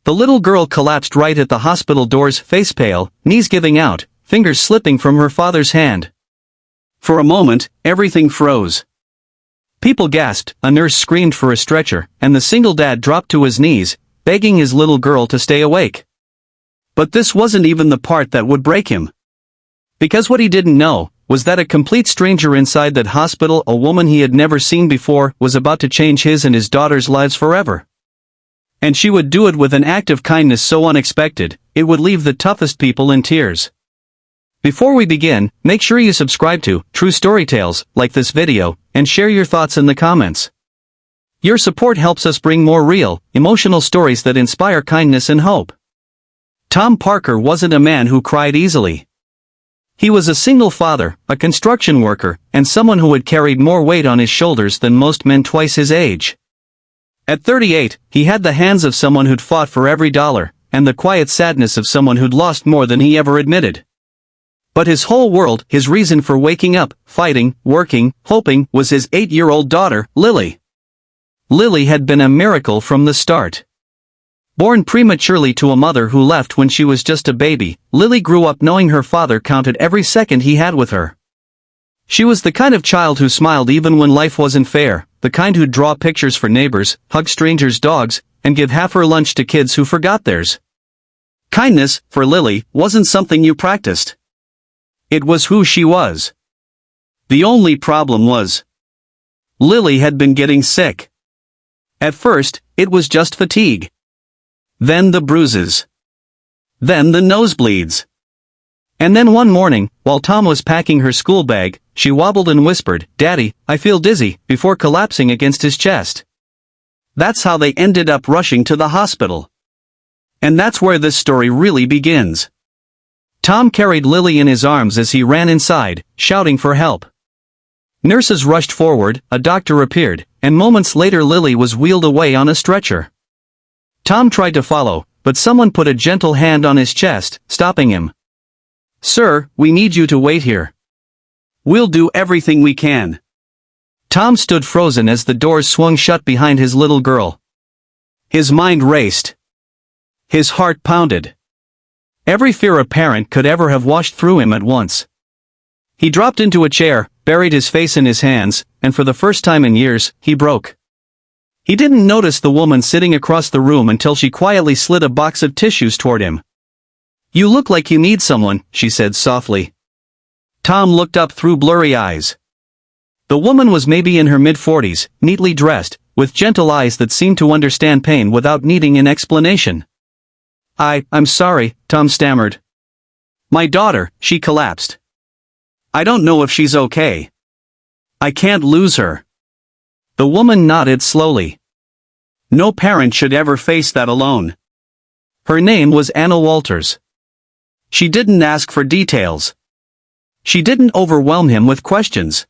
The little girl collapsed right at the hospital doors, face pale, knees giving out, fingers slipping from her father's hand. For a moment, everything froze. People gasped, a nurse screamed for a stretcher, and the single dad dropped to his knees, begging his little girl to stay awake. But this wasn't even the part that would break him. Because what he didn't know was that a complete stranger inside that hospital, a woman he had never seen before, was about to change his and his daughter's lives forever. And she would do it with an act of kindness so unexpected, it would leave the toughest people in tears. Before we begin, make sure you subscribe to True Story Tales, like this video, and share your thoughts in the comments. Your support helps us bring more real, emotional stories that inspire kindness and hope. Tom Parker wasn't a man who cried easily. He was a single father, a construction worker, and someone who had carried more weight on his shoulders than most men twice his age. At 38, he had the hands of someone who'd fought for every dollar, and the quiet sadness of someone who'd lost more than he ever admitted. But his whole world, his reason for waking up, fighting, working, hoping, was his 8-year-old daughter, Lily. Lily had been a miracle from the start. Born prematurely to a mother who left when she was just a baby, Lily grew up knowing her father counted every second he had with her. She was the kind of child who smiled even when life wasn't fair, the kind who'd draw pictures for neighbors, hug strangers' dogs, and give half her lunch to kids who forgot theirs. Kindness, for Lily, wasn't something you practiced. It was who she was. The only problem was, Lily had been getting sick. At first, it was just fatigue. Then the bruises. Then the nosebleeds. And then one morning, while Tom was packing her school bag, she wobbled and whispered, "Daddy, I feel dizzy," before collapsing against his chest. That's how they ended up rushing to the hospital. And that's where this story really begins. Tom carried Lily in his arms as he ran inside, shouting for help. Nurses rushed forward, a doctor appeared, and moments later Lily was wheeled away on a stretcher. Tom tried to follow, but someone put a gentle hand on his chest, stopping him. "Sir, we need you to wait here. We'll do everything we can." Tom stood frozen as the doors swung shut behind his little girl. His mind raced. His heart pounded. Every fear a parent could ever have washed through him at once. He dropped into a chair, buried his face in his hands, and for the first time in years, he broke. He didn't notice the woman sitting across the room until she quietly slid a box of tissues toward him. "You look like you need someone," she said softly. Tom looked up through blurry eyes. The woman was maybe in her mid-40s, neatly dressed, with gentle eyes that seemed to understand pain without needing an explanation. I'm sorry," Tom stammered. "My daughter, she collapsed. I don't know if she's okay. I can't lose her." The woman nodded slowly. No parent should ever face that alone. Her name was Anna Walters. She didn't ask for details. She didn't overwhelm him with questions.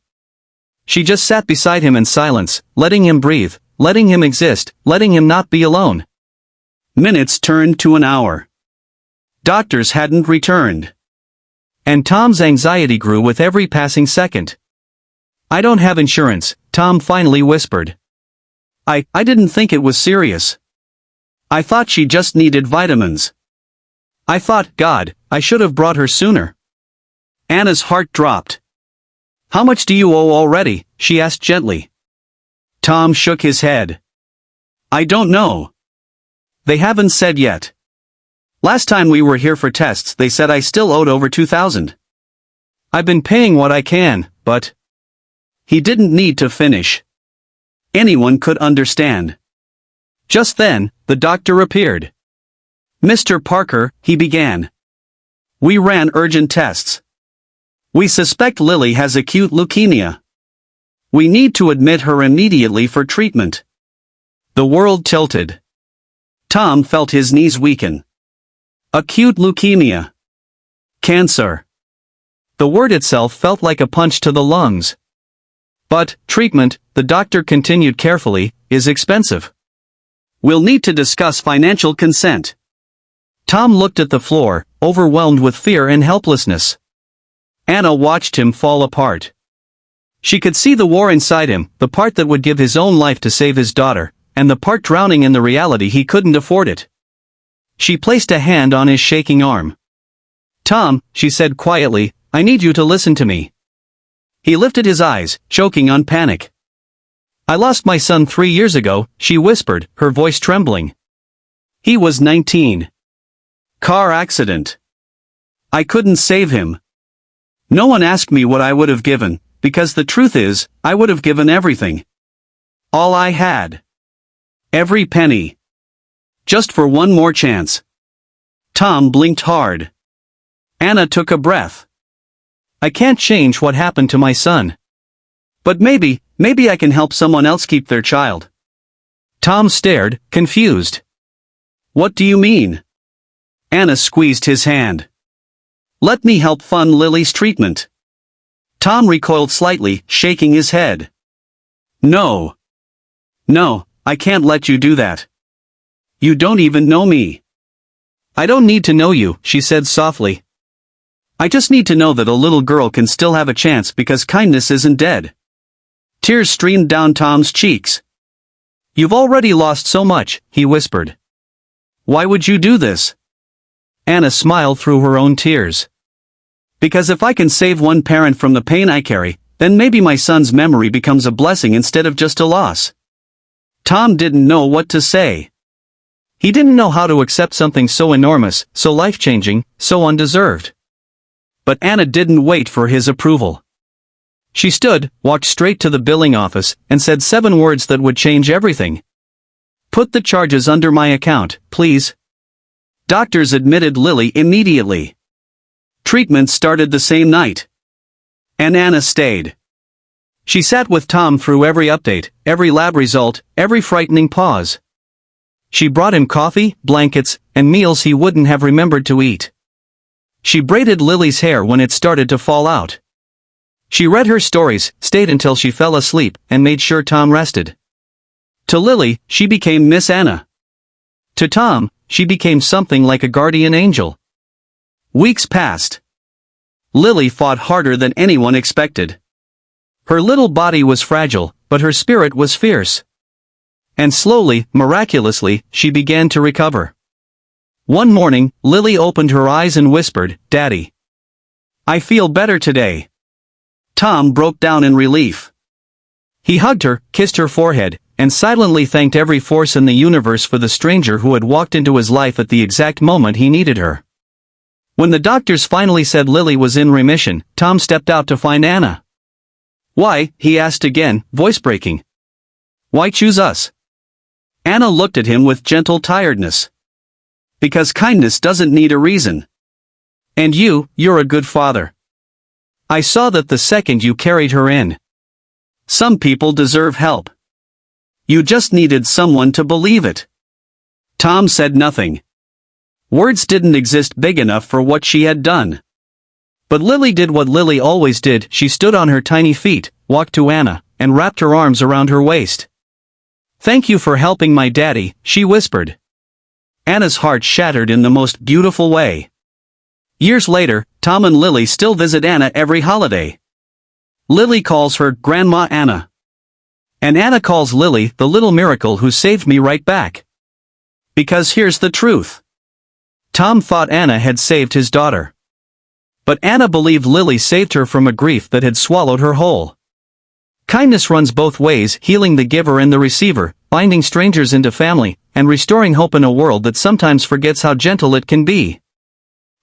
She just sat beside him in silence, letting him breathe, letting him exist, letting him not be alone. Minutes turned to an hour. Doctors hadn't returned. And Tom's anxiety grew with every passing second. "I don't have insurance," Tom finally whispered. I didn't think it was serious. I thought she just needed vitamins. I thought, God, I should have brought her sooner." Anna's heart dropped. "How much do you owe already?" she asked gently. Tom shook his head. "I don't know. They haven't said yet. Last time we were here for tests they said I still owed over $2,000. I've been paying what I can, but..." He didn't need to finish. Anyone could understand. Just then, the doctor appeared. "Mr. Parker," he began. "We ran urgent tests. We suspect Lily has acute leukemia. We need to admit her immediately for treatment." The world tilted. Tom felt his knees weaken. Acute leukemia. Cancer. The word itself felt like a punch to the lungs. But, treatment, the doctor continued carefully, is expensive. We'll need to discuss financial consent. Tom looked at the floor, overwhelmed with fear and helplessness. Anna watched him fall apart. She could see the war inside him, the part that would give his own life to save his daughter, and the part drowning in the reality he couldn't afford it. She placed a hand on his shaking arm. "Tom," she said quietly, "I need you to listen to me." He lifted his eyes, choking on panic. "I lost my son 3 years ago," she whispered, her voice trembling. "He was 19. Car accident. I couldn't save him. No one asked me what I would have given, because the truth is, I would have given everything. All I had. Every penny. Just for one more chance." Tom blinked hard. Anna took a breath. "I can't change what happened to my son. But maybe I can help someone else keep their child." Tom stared, confused. "What do you mean?" Anna squeezed his hand. "Let me help fund Lily's treatment." Tom recoiled slightly, shaking his head. No. No, I can't let you do that. You don't even know me." "I don't need to know you," she said softly. "I just need to know that a little girl can still have a chance because kindness isn't dead." Tears streamed down Tom's cheeks. "You've already lost so much," he whispered. "Why would you do this?" Anna smiled through her own tears. "Because if I can save one parent from the pain I carry, then maybe my son's memory becomes a blessing instead of just a loss." Tom didn't know what to say. He didn't know how to accept something so enormous, so life-changing, so undeserved. But Anna didn't wait for his approval. She stood, walked straight to the billing office, and said 7 words that would change everything. "Put the charges under my account, please." Doctors admitted Lily immediately. Treatment started the same night. And Anna stayed. She sat with Tom through every update, every lab result, every frightening pause. She brought him coffee, blankets, and meals he wouldn't have remembered to eat. She braided Lily's hair when it started to fall out. She read her stories, stayed until she fell asleep, and made sure Tom rested. To Lily, she became Miss Anna. To Tom, she became something like a guardian angel. Weeks passed. Lily fought harder than anyone expected. Her little body was fragile, but her spirit was fierce. And slowly, miraculously, she began to recover. One morning, Lily opened her eyes and whispered, "Daddy. I feel better today." Tom broke down in relief. He hugged her, kissed her forehead, and silently thanked every force in the universe for the stranger who had walked into his life at the exact moment he needed her. When the doctors finally said Lily was in remission, Tom stepped out to find Anna. "Why?" he asked again, voice breaking. "Why choose us?" Anna looked at him with gentle tiredness. "Because kindness doesn't need a reason. And you're a good father. I saw that the second you carried her in. Some people deserve help. You just needed someone to believe it." Tom said nothing. Words didn't exist big enough for what she had done. But Lily did what Lily always did. She stood on her tiny feet, walked to Anna, and wrapped her arms around her waist. "Thank you for helping my daddy," she whispered. Anna's heart shattered in the most beautiful way. Years later, Tom and Lily still visit Anna every holiday. Lily calls her Grandma Anna. And Anna calls Lily the little miracle who saved me right back. Because here's the truth. Tom thought Anna had saved his daughter. But Anna believed Lily saved her from a grief that had swallowed her whole. Kindness runs both ways, healing the giver and the receiver, binding strangers into family, and restoring hope in a world that sometimes forgets how gentle it can be.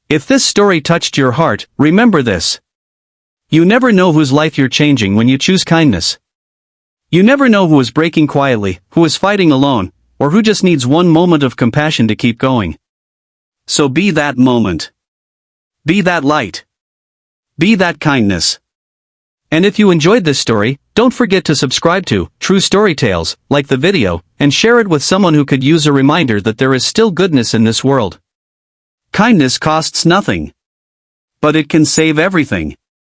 If this story touched your heart, remember this. You never know whose life you're changing when you choose kindness. You never know who is breaking quietly, who is fighting alone, or who just needs one moment of compassion to keep going. So be that moment. Be that light. Be that kindness. And if you enjoyed this story, don't forget to subscribe to True Story Tales, like the video, and share it with someone who could use a reminder that there is still goodness in this world. Kindness costs nothing. But it can save everything.